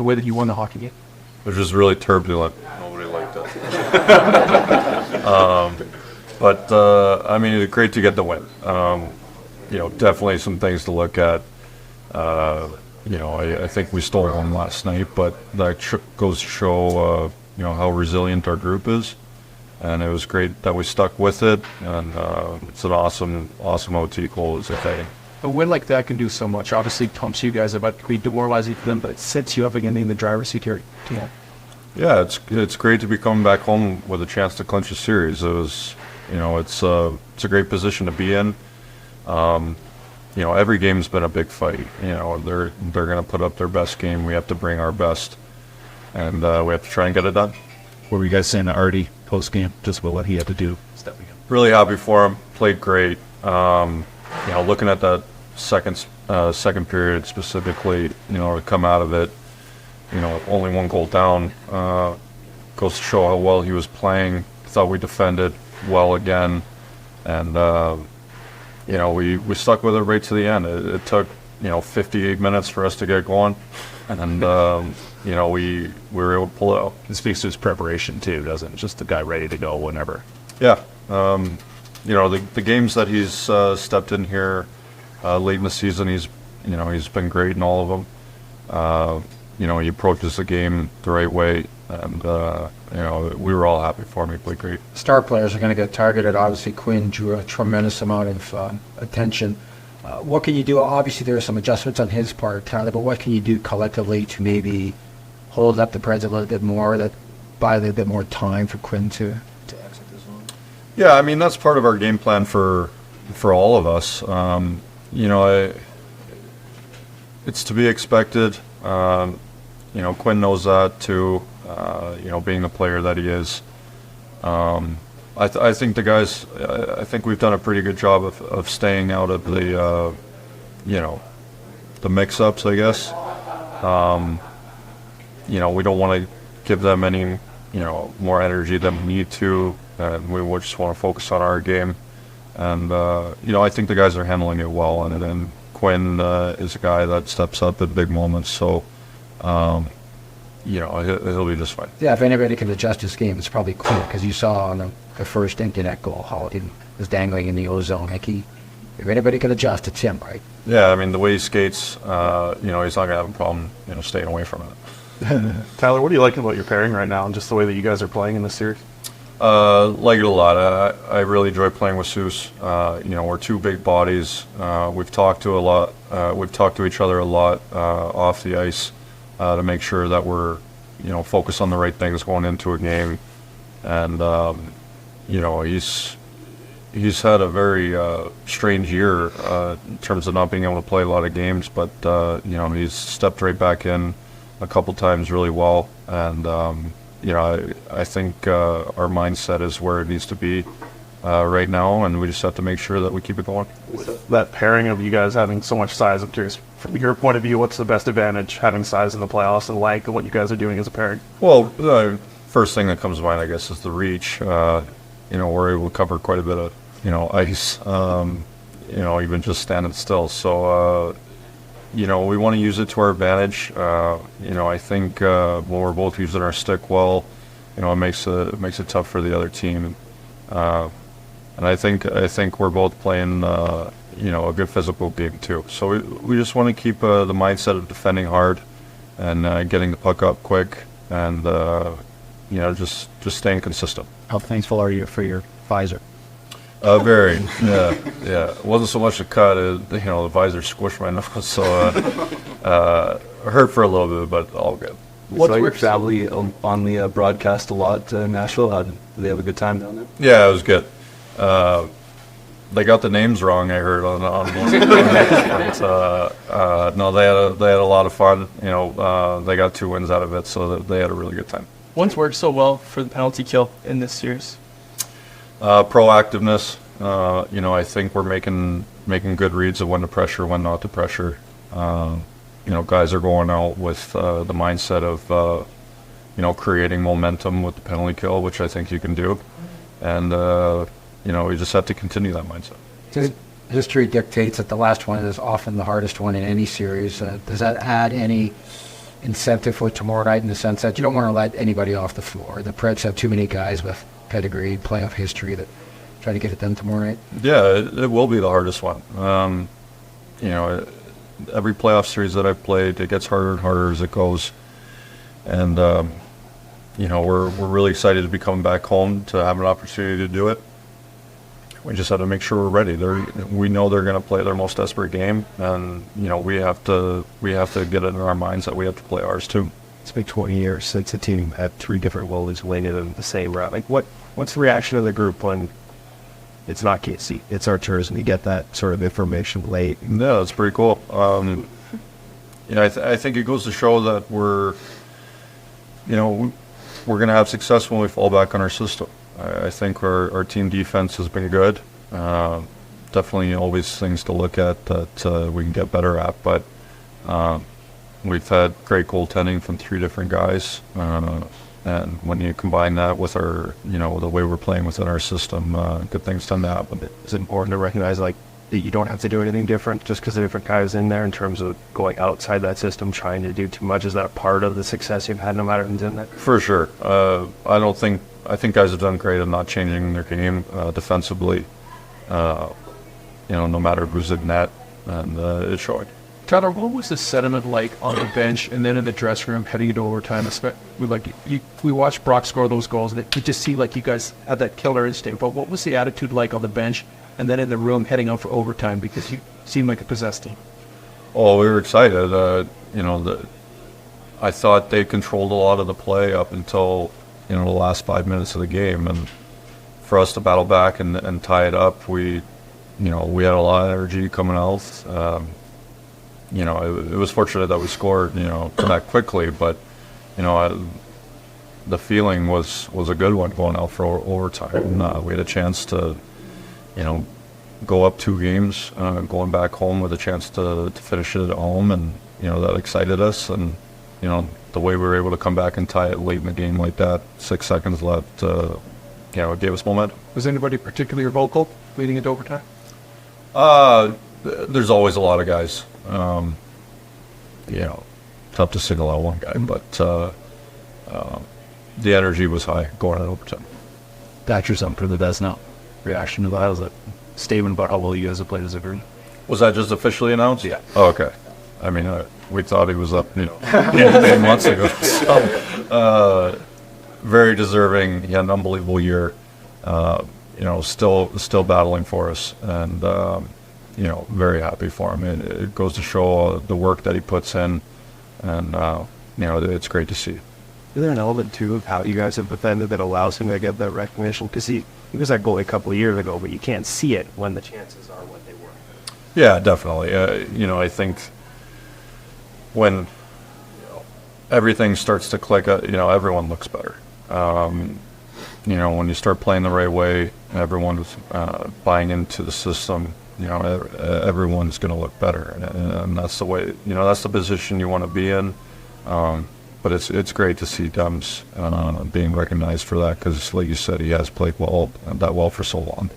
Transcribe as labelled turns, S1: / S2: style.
S1: the way that you won the hockey game?
S2: Which was really turbulent. Nobody liked it. I mean, it's great to get the win. Definitely some things to look at. I think we stole one last night, but that goes to show, how resilient our group is. And it was great that we stuck with it, and it's an awesome OT goal, as I say.
S1: A win like that can do so much. Obviously, it pumps you guys about to be demoralizing for them, but it sets you up again in the driver's seat here.
S2: Yeah, it's great to be coming back home with a chance to clinch a series. It was, it's a great position to be in. Every game's been a big fight. They're going to put up their best game. We have to bring our best, and we have to try and get it done.
S3: What were you guys saying to Artie post game? Just about what he had to do.
S2: Really happy for him. Played great. Looking at that second period specifically, to come out of it, only one goal down, goes to show how well he was playing. Thought we defended well again, and we stuck with it right to the end. It took 58 minutes for us to get going, and we were able to pull it out.
S3: It speaks to his preparation too, doesn't it? Just the guy ready to go whenever.
S2: Yeah. The games that he's stepped in here late in the season, he's been great in all of them. He approaches the game the right way, and we were all happy for him. He played great.
S4: Star players are going to get targeted. Obviously, Quinn drew a tremendous amount of attention. What can you do? Obviously, there are some adjustments on his part, Tyler, but what can you do collectively to maybe hold up the Preds a little bit more, that buy a little bit more time for Quinn to exit the zone?
S2: Yeah, I mean, that's part of our game plan for all of us. It's to be expected. Quinn knows that too, being the player that he is. I think the guys, I think we've done a pretty good job of staying out of the, the mix-ups, I guess. We don't want to give them any, more energy than we need to, and we just want to focus on our game. And, I think the guys are handling it well, and then Quinn is a guy that steps up at big moments, so, he'll be just fine.
S4: Yeah, if anybody can adjust his game, it's probably Quinn, because you saw on the first empty net goal how he was dangling in the O-zone. If anybody can adjust, it's him, right?
S2: Yeah, I mean, the way he skates, he's not going to have a problem, staying away from it.
S5: Tyler, what do you like about your pairing right now and just the way that you guys are playing in this series?
S2: Like it a lot. I really enjoy playing with Seuss. We're two big bodies. We've talked to each other a lot off the ice to make sure that we're, focused on the right things going into a game. And, he's had a very strange year in terms of not being able to play a lot of games, but, he's stepped right back in a couple times really well. And, I think our mindset is where it needs to be right now, and we just have to make sure that we keep it going.
S5: With that pairing of you guys having so much size, I'm curious, from your point of view, what's the best advantage having size in the playoffs and length of what you guys are doing as a pairing?
S2: Well, first thing that comes to mind, I guess, is the reach. We're able to cover quite a bit of, ice, even just standing still. So, we want to use it to our advantage. I think when we're both using our stick well, it makes it tough for the other team. And I think we're both playing, a good physical game too. So we just want to keep the mindset of defending hard and getting the puck up quick, and just staying consistent.
S3: How thankful are you for your visor?
S2: Very, yeah. It wasn't so much a cut, the visor squished my nose, so it hurt for a little bit, but all good.
S6: Saw your family on the broadcast a lot in Nashville. Did they have a good time down there?
S2: Yeah, it was good. They got the names wrong, I heard, on most of but, no, they had a lot of fun. They got 2 wins out of it, so they had a really good time.
S1: What's worked so well for the penalty kill in this series?
S2: Proactiveness. I think we're making good reads of when to pressure, when not to pressure. Guys are going out with the mindset of creating momentum with the penalty kill, which I think you can do, and we just have to continue that mindset.
S4: History dictates that the last one is often the hardest one in any series. Does that add any incentive for tomorrow night in the sense that you don't want to let anybody off the floor. The Preds have too many guys with pedigree, playoff history that try to get it done tomorrow night.
S2: Yeah, it will be the hardest one. Every playoff series that I've played, it gets harder and harder as it goes. And, we're really excited to be coming back home to have an opportunity to do it. We just have to make sure we're ready. We know they're going to play their most desperate game, and we have to get it in our minds that we have to play ours too.
S3: It's been 20 years since a team had 3 different goalies landed in the same round. Like, what's the reaction of the group when it's not Casey, it's Arturs, and you get that sort of information late?
S2: Yeah, that's pretty cool. I think it goes to show that we're going to have success when we fall back on our system. I think our team defense has been good. Definitely always things to look at that we can get better at, but we've had great goaltending from 3 different guys. And when you combine that with our, the way we're playing within our system, good things tend to happen.
S3: It's important to recognize, like, that you don't have to do anything different just because the different guys in there in terms of going outside that system, trying to do too much. Is that part of the success you've had no matter who's in it?
S2: For sure. I think guys have done great at not changing their game defensively, no matter who's in net, and it's showing.
S1: Tyler, what was the sentiment like on the bench and then in the dressing room heading into overtime? We watched Brock score those goals, and we just see like you guys had that killer instinct. But what was the attitude like on the bench and then in the room heading out for overtime? Because you seemed like a possessed team.
S2: Oh, we were excited. I thought they controlled a lot of the play up until the last 5 minutes of the game, and for us to battle back and tie it up, we had a lot of energy coming out. It was fortunate that we scored, that quickly, but, the feeling was a good one going out for overtime. And, we had a chance to, go up 2 games, going back home with a chance to finish it at home, and, that excited us. And, the way we were able to come back and tie it late in the game like that, 6 seconds left, it gave us momentum.
S1: Was anybody particularly vocal leading into overtime?
S2: There's always a lot of guys. Tough to single out one guy, but the energy was high going on overtime.
S3: Thatcher's up for the Vezina. Reaction to that was a statement about how well you guys have played as a group.
S2: Was that just officially announced?
S3: Yeah.
S2: Oh, okay. I mean, we thought he was up, 8 months ago. So, very deserving. He had an unbelievable year. Still battling for us, and very happy for him. It goes to show the work that he puts in, and it's great to see.
S3: Is there an element too of how you guys have defended that allows him to get that recognition? Because he was that goalie a couple of years ago, but you can't see it when the chances are what they were.
S2: Yeah, definitely. I think when everything starts to click, everyone looks better. When you start playing the right way, everyone's buying into the system. Everyone's going to look better, and that's the way. That's the position you want to be in. But it's great to see Dems being recognized for that, because, like you said, he has played well for so long.